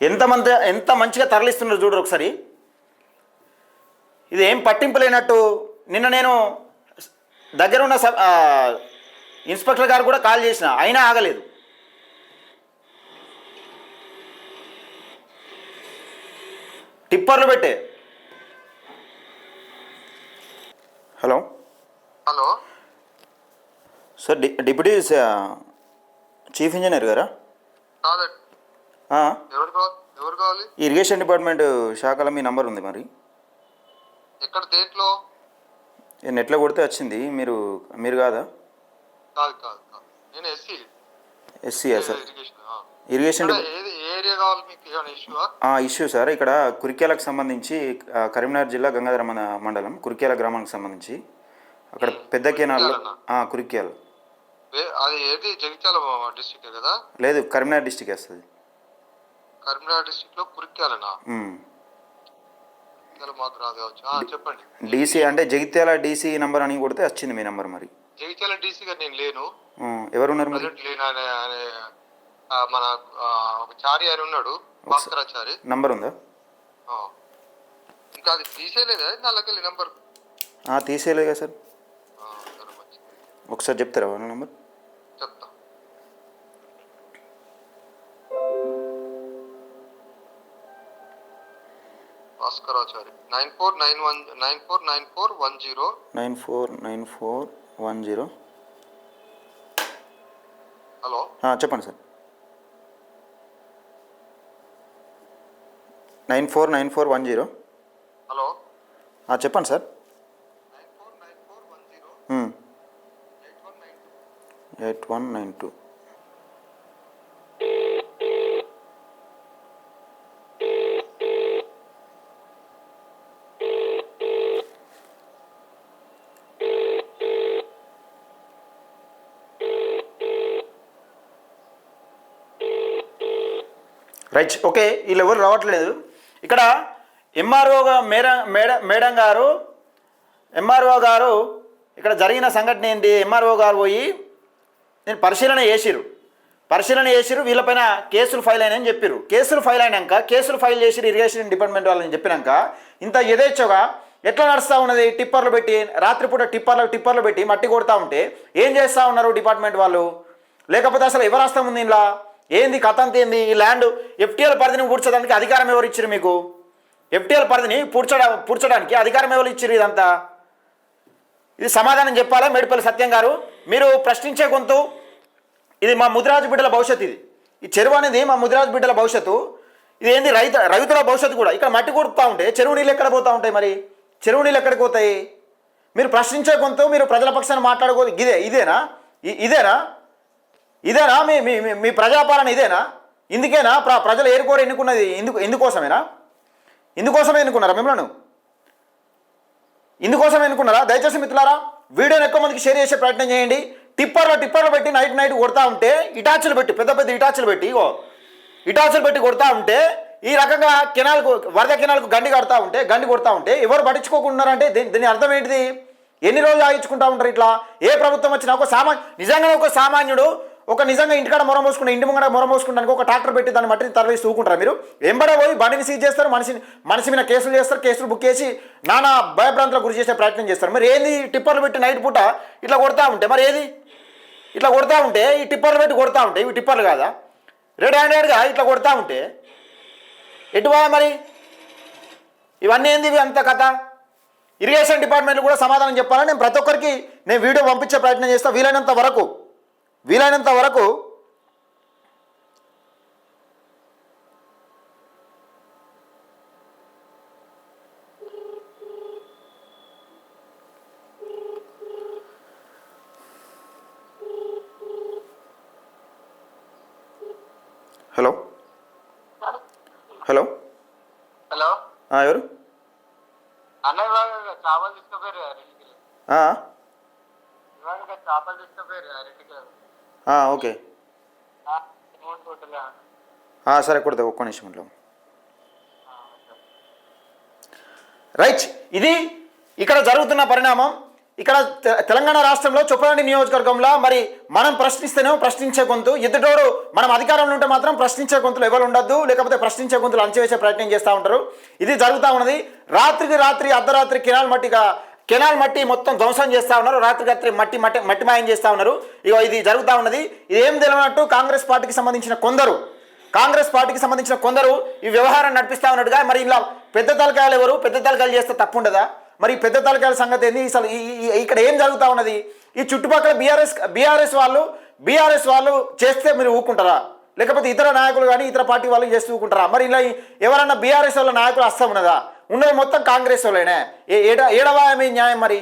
ఎంత మంచిగా తరలిస్తున్నారు చూడరు ఒకసారి. ఇది ఏం పట్టింపు లేనట్టు. నిన్న నేను దగ్గర ఉన్న ఇన్స్పెక్టర్ గారు కూడా కాల్ చేసిన, అయినా ఆగలేదు. టిప్పర్లు పెట్టే. Hello hello sir, deputy chief engineer గారా? ఎవరు కావాలి? ఇరిగేషన్ డిపార్ట్మెంట్ శాఖలో మీ నంబర్ ఉంది. మరి ఎక్కడ, దేంట్లో? నెట్లో కొడితే వచ్చింది. మీరు కాదా? కాదు కాదు కాదు, నేను ఎస్సీయా సార్? ఇరిగేషన్ ఏరియా కావాలి మీకు? ఏమైనా ఇష్యూ సార్, ఇక్కడ కురిక్యాలకు సంబంధించి కరీంనగర్ జిల్లా గంగాధర మండలం కురిక్యాల గ్రామానికి సంబంధించి అక్కడ పెద్ద కెనాల్లో కురిక్యాల. అది ఏది జగిత్యాల డిస్ట్రిక్ట్ కదా? లేదు, కరీంనగర్ డిస్ట్రిక్ట్ వస్తుంది. కరీంనగర్ డిస్ట్రిక్ట్ లో కురిక్యాలనా? మాకు రాదు కావచ్చు. చెప్పండి. డీసీ అంటే జగిత్యాల డీసీ నంబర్ అని కొడితే వచ్చింది మీ నంబర్. మరి జగిత్యాల డీసీ గారు నేను లేను. ఎవరున్నారు మరి? మన ఒక చారి అని ఉన్నాడు, భాస్కరాచారి. నంబర్ ఉందా? ఇంకా అది తీసేయలేదా నల్లకెళ్ళి నంబర్? తీసేయలేదా సార్? ఒకసారి చెప్తారా వాళ్ళ నంబర్? చెప్తా. భాస్కరాచారి 949410. హలో చెప్పండి సార్. 949410. హలో చెప్పండి సార్. 8192. Right, okay. వీళ్ళు ఎవరు రావట్లేదు. ఇక్కడ ఎంఆర్ఓ గారు ఇక్కడ జరిగిన సంఘటన ఏంటి? ఎంఆర్ఓ గారు పోయి నేను పరిశీలన చేసిరు, వీళ్ళపైన కేసులు ఫైల్ అయినాయని చెప్పారు. కేసులు ఫైల్ చేసిరు ఇరిగేషన్ డిపార్ట్మెంట్ వాళ్ళని చెప్పినాక ఇంత యథేచ్ఛగా ఎట్లా నడుస్తూ ఉన్నది? టిప్పర్లు పెట్టి రాత్రిపూట టిప్పర్లు పెట్టి మట్టి కొడతా ఉంటే ఏం చేస్తూ ఉన్నారు డిపార్ట్మెంట్ వాళ్ళు? లేకపోతే అసలు ఎవరు వస్తా ఉంది ఇలా? ఏంది కథ అంత ఏంది? ఈ ల్యాండ్ ఎఫ్టీఎల్ పరిధిని పూడ్చడానికి అధికారం ఎవరు ఇచ్చారు మీకు? ఎఫ్టీఎల్ పరిధిని పూడ్చడానికి అధికారం ఎవరు ఇచ్చారు? ఇదంతా ఇది సమాధానం చెప్పాలా మేడిపల్లి సత్యం గారు? మీరు ప్రశ్నించే గొంతు. ఇది మా ముదిరాజు బిడ్డల భవిష్యత్తు. ఈ చెరువు అనేది మా ముదిరాజు బిడ్డల భవిష్యత్తు. ఇది ఏంది? రైతుల భవిష్యత్తు కూడా. ఇక్కడ మట్టి కొడుతూ ఉంటే చెరువు నీళ్ళు ఎక్కడ పోతూ ఉంటాయి? మరి చెరువు నీళ్ళు ఎక్కడికి పోతాయి? మీరు ప్రశ్నించే గొంతు, మీరు ప్రజల పక్షాన్ని మాట్లాడుకో. ఇదేనా మీ ప్రజాపాలన? ఇదేనా? ఇందుకేనా ప్రజలు ఏరుకోరు ఎన్నుకున్నది? ఇందుకోసమేనా? ఇందుకోసమే ఎన్నుకున్నారా మిమ్మల్ని? ఇందుకోసం ఎన్నుకున్నారా? దయచేసి మిత్రులారా, వీడియోని ఎక్కువ మందికి షేర్ చేసే ప్రయత్నం చేయండి. టిప్పర్లు పెట్టి నైట్ కొడతా ఉంటే ఇటాచులు పెట్టి పెద్ద ఇటాచులు పెట్టి కొడతా ఉంటే ఈ రకంగా వరద కెనాల్కు గండి కొడతా ఉంటే ఎవరు పట్టించుకోకుంటున్నారంటే దీని అర్థం ఏంటిది? ఎన్ని రోజులు ఆగించుకుంటా ఉంటారు ఇట్లా? ఏ ప్రభుత్వం వచ్చినా ఒక సామాన్యుడు నిజంగా ఇంటికాడ ఇంటి ముంగడ మొరమోసుకుంటానికి ఒక ట్రాక్టర్ పెట్టి దాన్ని మట్టిని తరలిసి తూకుంటారా? మీరు వెంబడే పోయి బండిని సీజ్ చేస్తారు, మనిషి మీద కేసులు చేస్తారు, కేసులు బుక్ చేసి నానా భయభ్రాంతులకు గురి చేసే ప్రయత్నం చేస్తారు. మరి ఏంది టిప్పర్లు పెట్టి నైట్ పూట ఇట్లా కొడతా ఉంటే? మరి ఏది ఇట్లా కొడతా ఉంటే? ఈ టిప్పర్లు పెట్టి కొడతా ఉంటే ఇవి టిప్పర్లు కాదా? రెడ్ హ్యాండెడ్గా ఇట్లా కొడతా ఉంటే ఎటువా మరి? ఇవన్నీ ఏంది? ఇవి అంత కథ. ఇరిగేషన్ డిపార్ట్మెంట్ కూడా సమాధానం చెప్పాలని నేను ప్రతి ఒక్కరికి వీడియో పంపించే ప్రయత్నం చేస్తాను వీలైనంత వరకు. హలో హలో ఎవరు? ఓకే, సరే కొడతా ఒక్క నిమిషంలో. రైట్, ఇది ఇక్కడ జరుగుతున్న పరిణామం. ఇక్కడ తెలంగాణ రాష్ట్రంలో చొప్పదండి నియోజకవర్గంలో మరి మనం ప్రశ్నిస్తేనేమో ప్రశ్నించే గొంతు, ఎదుటోడు మనం అధికారంలో ఉంటే మాత్రం ప్రశ్నించే గొంతులు ఎవరు ఉండద్దు, లేకపోతే ప్రశ్నించే గొంతులు అణచివేసే ప్రయత్నం చేస్తూ ఉంటారు. ఇది జరుగుతూ ఉన్నది. రాత్రికి రాత్రి అర్ధరాత్రి కెనాల్ మట్టి మొత్తం ధ్వంసం చేస్తూ ఉన్నారు. రాత్రి మట్టి మాయం చేస్తూ ఉన్నారు. ఇక ఇది జరుగుతూ ఉన్నది. ఇదేం తెలియనట్టు కాంగ్రెస్ పార్టీకి సంబంధించిన కొందరు ఈ వ్యవహారాన్ని నడిపిస్తూ ఉన్నట్టుగా. మరి ఇలా పెద్ద తలకాయలు ఎవరు? పెద్ద తలకాయలు చేస్తే తప్పు ఉండదా? మరి పెద్ద తలకాయల సంగతి ఏంది? అసలు ఇక్కడ ఏం జరుగుతూ ఉన్నది? ఈ చుట్టుపక్కల బీఆర్ఎస్ వాళ్ళు చేస్తే మీరు ఊరుకుంటారా? లేకపోతే ఇతర నాయకులు కానీ ఇతర పార్టీ వాళ్ళు చేస్తూ ఊరుకుంటారా? మరి ఇలా ఎవరన్నా బీఆర్ఎస్ వాళ్ళ నాయకులు అస్తం ఉన్నదా? ఉన్నది మొత్తం కాంగ్రెస్ వాళ్ళేనే. ఏడవా మీ న్యాయం మరి?